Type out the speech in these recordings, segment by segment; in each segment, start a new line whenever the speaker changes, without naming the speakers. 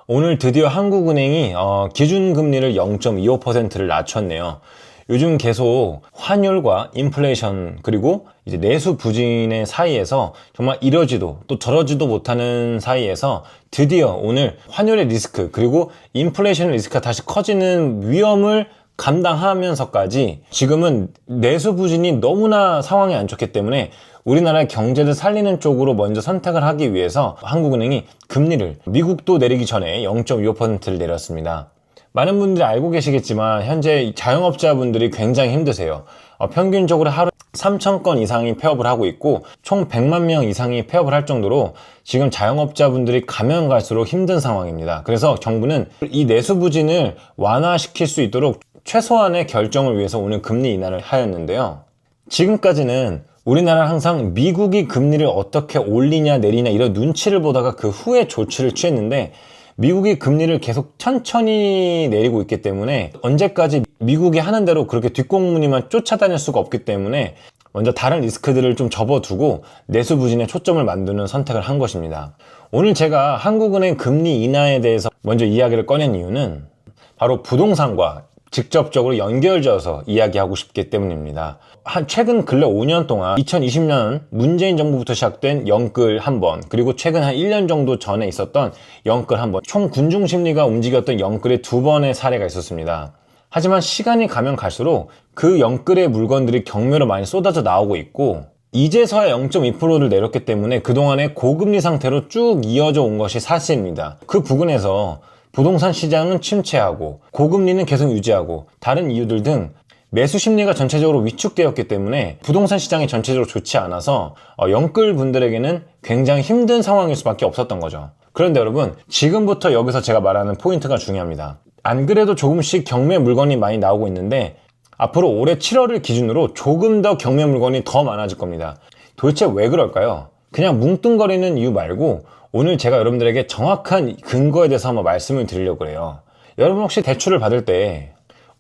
오늘 드디어 한국은행이 기준금리를 0.25%를 낮췄네요. 요즘 계속 환율과 인플레이션 그리고 이제 내수 부진의 사이에서 정말 이러지도 또 저러지도 못하는 사이에서 드디어 오늘 환율의 리스크 그리고 인플레이션 리스크가 다시 커지는 위험을 감당하면서까지 지금은 내수 부진이 너무나 상황이 안 좋기 때문에 우리나라의 경제를 살리는 쪽으로 먼저 선택을 하기 위해서 한국은행이 금리를 미국도 내리기 전에 0.25%를 내렸습니다. 많은 분들이 알고 계시겠지만 현재 자영업자분들이 굉장히 힘드세요. 평균적으로 하루 3,000건 이상이 폐업을 하고 있고 총 100만 명 이상이 폐업을 할 정도로 지금 자영업자분들이 가면 갈수록 힘든 상황입니다. 그래서 정부는 이 내수 부진을 완화시킬 수 있도록 최소한의 결정을 위해서 오늘 금리 인하를 하였는데요. 지금까지는 우리나라는 항상 미국이 금리를 어떻게 올리냐 내리냐 이런 눈치를 보다가 그 후에 조치를 취했는데 미국이 금리를 계속 천천히 내리고 있기 때문에 언제까지 미국이 하는 대로 그렇게 뒷공무니만 쫓아다닐 수가 없기 때문에 먼저 다른 리스크들을 좀 접어두고 내수 부진에 초점을 만드는 선택을 한 것입니다. 오늘 제가 한국은행 금리 인하에 대해서 먼저 이야기를 꺼낸 이유는 바로 부동산과 직접적으로 연결지어서 이야기하고 싶기 때문입니다. 최근 근래 5년 동안 2020년 문재인 정부부터 시작된 영끌 한 번, 그리고 최근 한 1년 정도 전에 있었던 영끌 한 번, 총 군중 심리가 움직였던 영끌의 2번의 사례가 있었습니다. 하지만 시간이 가면 갈수록 그 영끌의 물건들이 경매로 많이 쏟아져 나오고 있고 이제서야 0.2%를 내렸기 때문에 그동안의 고금리 상태로 쭉 이어져 온 것이 사실입니다. 그 부분에서 부동산 시장은 침체하고 고금리는 계속 유지하고 다른 이유들 등 매수 심리가 전체적으로 위축되었기 때문에 부동산 시장이 전체적으로 좋지 않아서 영끌 분들에게는 굉장히 힘든 상황일 수밖에 없었던 거죠. 그런데 여러분, 지금부터 여기서 제가 말하는 포인트가 중요합니다. 안 그래도 조금씩 경매 물건이 많이 나오고 있는데 앞으로 올해 7월을 기준으로 조금 더 경매 물건이 더 많아질 겁니다. 도대체 왜 그럴까요? 그냥 뭉뚱거리는 이유 말고 오늘 제가 여러분들에게 정확한 근거에 대해서 한번 말씀을 드리려고 해요. 여러분 혹시 대출을 받을 때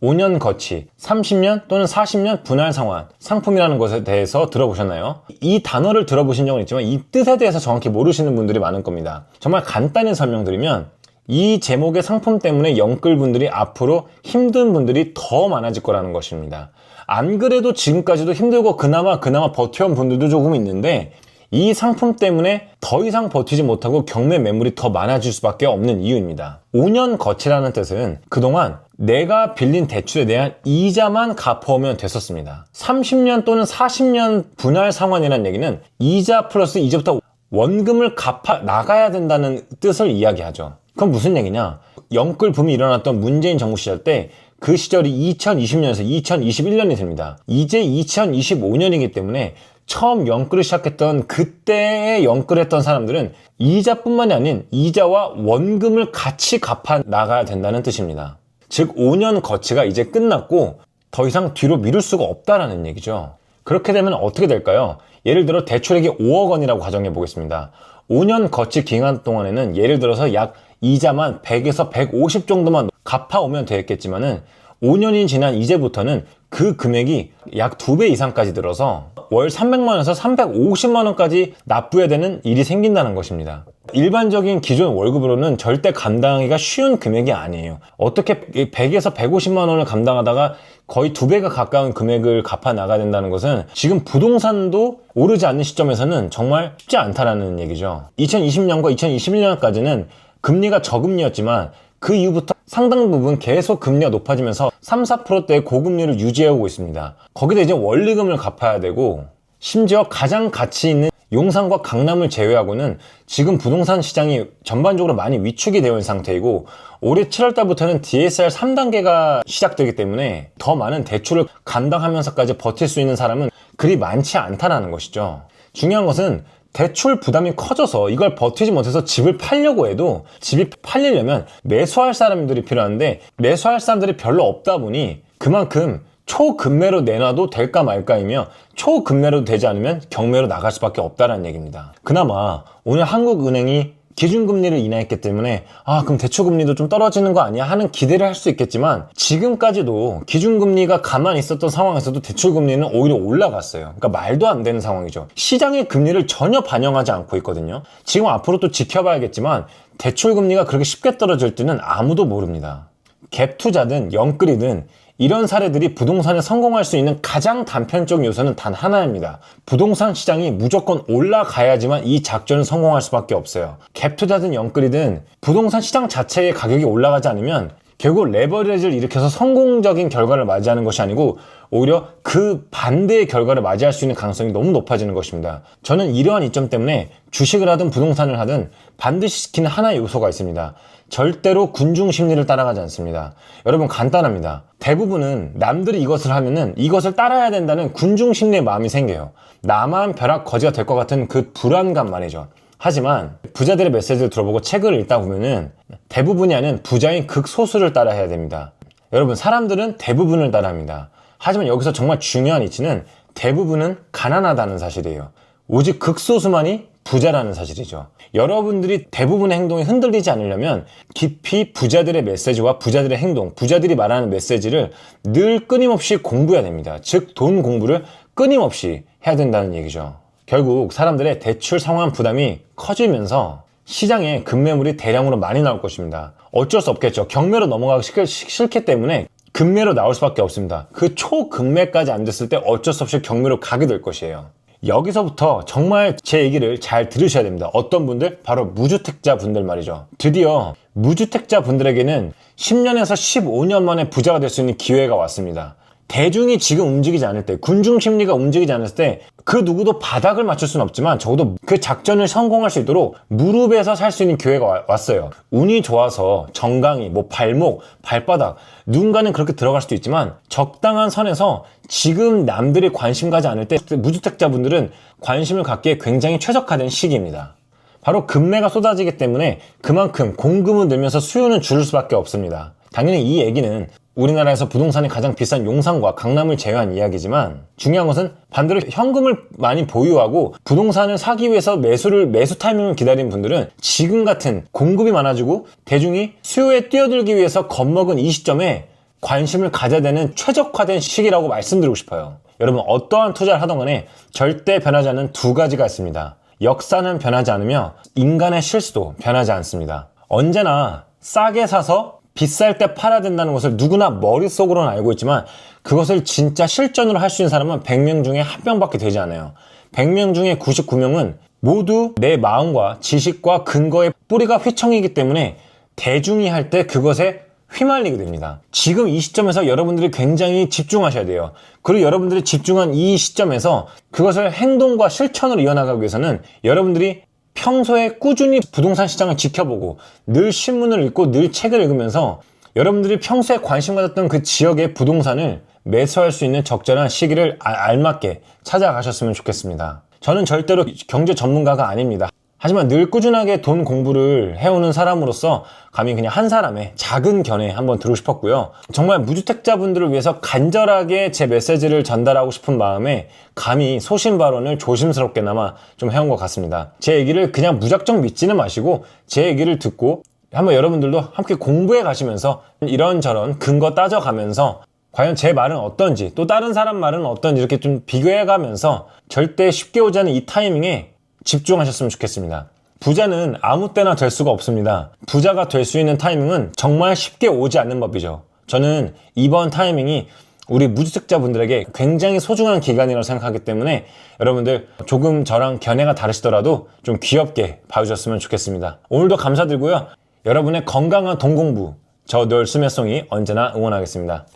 5년 거치, 30년 또는 40년 분할 상환, 상품이라는 것에 대해서 들어보셨나요? 이 단어를 들어보신 적은 있지만 이 뜻에 대해서 정확히 모르시는 분들이 많을 겁니다. 정말 간단히 설명드리면 이 제목의 상품 때문에 영끌 분들이 앞으로 힘든 분들이 더 많아질 거라는 것입니다. 안 그래도 지금까지도 힘들고 그나마 버텨온 분들도 조금 있는데 이 상품 때문에 더 이상 버티지 못하고 경매 매물이 더 많아질 수밖에 없는 이유입니다. 5년 거치라는 뜻은 그동안 내가 빌린 대출에 대한 이자만 갚아오면 됐었습니다. 30년 또는 40년 분할 상환이라는 얘기는 이자 플러스 이제부터 원금을 갚아 나가야 된다는 뜻을 이야기하죠. 그럼 무슨 얘기냐? 영끌 붐이 일어났던 문재인 정부 시절 때 그 시절이 2020년에서 2021년이 됩니다. 이제 2025년이기 때문에 처음 영끌을 시작했던 그때에 영끌했던 사람들은 이자뿐만이 아닌 이자와 원금을 같이 갚아 나가야 된다는 뜻입니다. 즉 5년 거치가 이제 끝났고 더 이상 뒤로 미룰 수가 없다라는 얘기죠. 그렇게 되면 어떻게 될까요? 예를 들어 대출액이 5억 원이라고 가정해 보겠습니다. 5년 거치 기간 동안에는 예를 들어서 약 이자만 100에서 150 정도만 갚아오면 되겠지만은 5년이 지난 이제부터는 그 금액이 약 2배 이상까지 들어서 월 300만 원에서 350만 원까지 납부해야 되는 일이 생긴다는 것입니다. 일반적인 기존 월급으로는 절대 감당하기가 쉬운 금액이 아니에요. 어떻게 100에서 150만 원을 감당하다가 거의 2배가 가까운 금액을 갚아 나가야 된다는 것은 지금 부동산도 오르지 않는 시점에서는 정말 쉽지 않다라는 얘기죠. 2020년과 2021년까지는 금리가 저금리였지만 그 이후부터 상당 부분 계속 금리가 높아지면서 3, 4%대의 고금리를 유지해오고 있습니다. 거기다 이제 원리금을 갚아야 되고 심지어 가장 가치 있는 용산과 강남을 제외하고는 지금 부동산 시장이 전반적으로 많이 위축이 되어 있는 상태이고 올해 7월 달부터는 DSR 3단계가 시작되기 때문에 더 많은 대출을 감당하면서까지 버틸 수 있는 사람은 그리 많지 않다는 것이죠. 중요한 것은 대출 부담이 커져서 이걸 버티지 못해서 집을 팔려고 해도 집이 팔리려면 매수할 사람들이 필요한데 매수할 사람들이 별로 없다 보니 그만큼 초급매로 내놔도 될까 말까이며 초급매로 되지 않으면 경매로 나갈 수밖에 없다는 얘기입니다. 그나마 오늘 한국은행이 기준금리를 인하했기 때문에 그럼 대출금리도 좀 떨어지는 거 아니야 하는 기대를 할 수 있겠지만, 지금까지도 기준금리가 가만히 있었던 상황에서도 대출금리는 오히려 올라갔어요. 그러니까 말도 안 되는 상황이죠. 시장의 금리를 전혀 반영하지 않고 있거든요. 지금 앞으로 또 지켜봐야겠지만 대출금리가 그렇게 쉽게 떨어질지는 아무도 모릅니다. 갭 투자든 영끌이든 이런 사례들이 부동산에 성공할 수 있는 가장 단편적 요소는 단 하나입니다. 부동산 시장이 무조건 올라가야지만 이 작전은 성공할 수밖에 없어요. 갭 투자든 영끌이든 부동산 시장 자체의 가격이 올라가지 않으면 결국 레버리지를 일으켜서 성공적인 결과를 맞이하는 것이 아니고 오히려 그 반대의 결과를 맞이할 수 있는 가능성이 너무 높아지는 것입니다. 저는 이러한 이점 때문에 주식을 하든 부동산을 하든 반드시 지키는 하나의 요소가 있습니다. 절대로 군중 심리를 따라가지 않습니다. 여러분, 간단합니다. 대부분은 남들이 이것을 하면은 이것을 따라야 된다는 군중 심리의 마음이 생겨요. 나만 벼락 거지가 될 것 같은 그 불안감 말이죠. 하지만 부자들의 메시지를 들어보고 책을 읽다 보면은 대부분이 아닌 부자인 극소수를 따라해야 됩니다. 여러분, 사람들은 대부분을 따라합니다. 하지만 여기서 정말 중요한 이치는 대부분은 가난하다는 사실이에요. 오직 극소수만이 부자라는 사실이죠. 여러분들이 대부분의 행동이 흔들리지 않으려면 깊이 부자들의 메시지와 부자들의 행동, 부자들이 말하는 메시지를 늘 끊임없이 공부해야 됩니다. 즉, 돈 공부를 끊임없이 해야 된다는 얘기죠. 결국 사람들의 대출 상환 부담이 커지면서 시장에 급매물이 대량으로 많이 나올 것입니다. 어쩔 수 없겠죠. 경매로 넘어가기 싫기 때문에 급매로 나올 수밖에 없습니다. 그 초급매까지 안 됐을 때 어쩔 수 없이 경매로 가게 될 것이에요. 여기서부터 정말 제 얘기를 잘 들으셔야 됩니다. 어떤 분들? 바로 무주택자 분들 말이죠. 드디어 무주택자 분들에게는 10년에서 15년 만에 부자가 될 수 있는 기회가 왔습니다. 대중이 지금 움직이지 않을 때, 군중 심리가 움직이지 않을 때 그 누구도 바닥을 맞출 수는 없지만 적어도 그 작전을 성공할 수 있도록 무릎에서 살 수 있는 기회가 왔어요. 운이 좋아서 정강이, 발목, 발바닥, 누군가는 그렇게 들어갈 수도 있지만 적당한 선에서 지금 남들이 관심 가지 않을 때 무주택자분들은 관심을 갖기에 굉장히 최적화된 시기입니다. 바로 급매가 쏟아지기 때문에 그만큼 공급은 늘면서 수요는 줄을 수밖에 없습니다. 당연히 이 얘기는 우리나라에서 부동산이 가장 비싼 용산과 강남을 제외한 이야기지만, 중요한 것은 반대로 현금을 많이 보유하고 부동산을 사기 위해서 매수 타이밍을 기다린 분들은 지금 같은 공급이 많아지고 대중이 수요에 뛰어들기 위해서 겁먹은 이 시점에 관심을 가져야 되는 최적화된 시기라고 말씀드리고 싶어요. 여러분, 어떠한 투자를 하던 간에 절대 변하지 않는 두 가지가 있습니다. 역사는 변하지 않으며 인간의 실수도 변하지 않습니다. 언제나 싸게 사서 비쌀 때 팔아야 된다는 것을 누구나 머릿속으로는 알고 있지만 그것을 진짜 실전으로 할 수 있는 사람은 100명 중에 1명밖에 되지 않아요. 100명 중에 99명은 모두 내 마음과 지식과 근거의 뿌리가 휘청이기 때문에 대중이 할 때 그것에 휘말리게 됩니다. 지금 이 시점에서 여러분들이 굉장히 집중하셔야 돼요. 그리고 여러분들이 집중한 이 시점에서 그것을 행동과 실천으로 이어나가기 위해서는 여러분들이 평소에 꾸준히 부동산 시장을 지켜보고 늘 신문을 읽고 늘 책을 읽으면서 여러분들이 평소에 관심 가졌던 그 지역의 부동산을 매수할 수 있는 적절한 시기를 알맞게 찾아가셨으면 좋겠습니다. 저는 절대로 경제 전문가가 아닙니다. 하지만 늘 꾸준하게 돈 공부를 해오는 사람으로서 감히 그냥 한 사람의 작은 견해 한번 드리고 싶었고요. 정말 무주택자분들을 위해서 간절하게 제 메시지를 전달하고 싶은 마음에 감히 소신 발언을 조심스럽게나마 좀 해온 것 같습니다. 제 얘기를 그냥 무작정 믿지는 마시고 제 얘기를 듣고 한번 여러분들도 함께 공부해 가시면서 이런저런 근거 따져가면서 과연 제 말은 어떤지 또 다른 사람 말은 어떤지 이렇게 좀 비교해 가면서 절대 쉽게 오지 않은 이 타이밍에 집중하셨으면 좋겠습니다. 부자는 아무 때나 될 수가 없습니다. 부자가 될 수 있는 타이밍은 정말 쉽게 오지 않는 법이죠. 저는 이번 타이밍이 우리 무주택자분들에게 굉장히 소중한 기간이라고 생각하기 때문에 여러분들 조금 저랑 견해가 다르시더라도 좀 귀엽게 봐주셨으면 좋겠습니다. 오늘도 감사드리고요. 여러분의 건강한 돈 공부, 저 늘 스매송이 언제나 응원하겠습니다.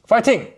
파이팅!